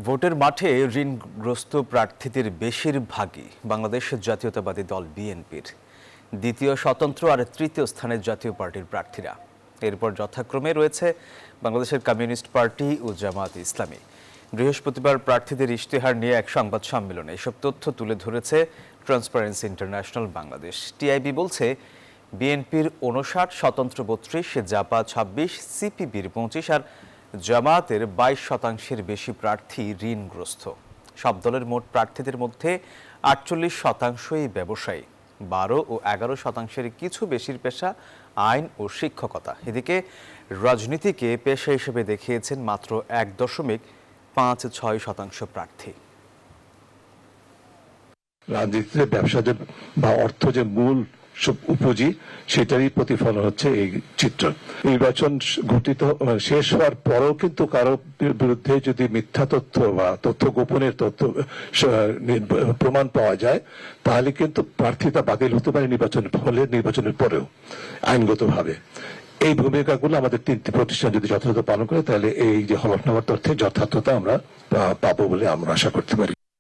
ভোটের মাঠে ঋণগ্রস্ত প্রার্থীদের বেশিরভাগই বাংলাদেশ জাতীয়তাবাদী দল বিএনপির। দ্বিতীয় স্বতন্ত্র আর তৃতীয় স্থানে জাতীয় পার্টির প্রার্থীরা। এরপর যথাক্রমে রয়েছে বাংলাদেশের কমিউনিস্ট পার্টি ও জামায়াত ইসলামী। বৃহস্পতিবার প্রার্থীদের ইশতেহার নিয়ে এক সংবাদ সম্মেলনে এসব তথ্য তুলে ধরেছে ট্রান্সপারেন্সি ইন্টারন্যাশনাল বাংলাদেশ। টিআইবি বলছে, বিএনপির ৫৯, স্বতন্ত্র ৩২, জাপা ২৬, সিপিবির ২৫ আর জামায়াতের ২২% বেশি প্রার্থী ঋণগ্রস্ত। সব দলের মোট প্রার্থীদের মধ্যে ৪৮%ই ব্যবসায়ী, ১২ ও ১১%-এর কিছু বেশির পেশা আইন ও শিক্ষকতা। এদিকে রাজনীতিকে পেশা হিসেবে দেখিয়েছেন মাত্র ১.৫৬% প্রার্থী। রাজনীতিতে ব্যবসা বা অর্থ যে মূল উপজি, সেটারই প্রতিফলন হচ্ছে এই চিত্র। নির্বাচন ঘটিত শেষ হওয়ার পরেও কিন্তু কারো বিরুদ্ধে যদি মিথ্যা তথ্য বা তথ্য গোপনের তথ্য প্রমাণ পাওয়া যায়, তাহলে কিন্তু প্রার্থিতা বাতিল হতে পারে নির্বাচনের পরেও আইনগতভাবে। এই ভূমিকাগুলো আমাদের তিনটি প্রতিষ্ঠান যদি যথাযথ পালন করে, তাহলে এই যে হলফনামার তথ্যের যথার্থতা আমরা পাবো বলে আমরা আশা করতে পারি।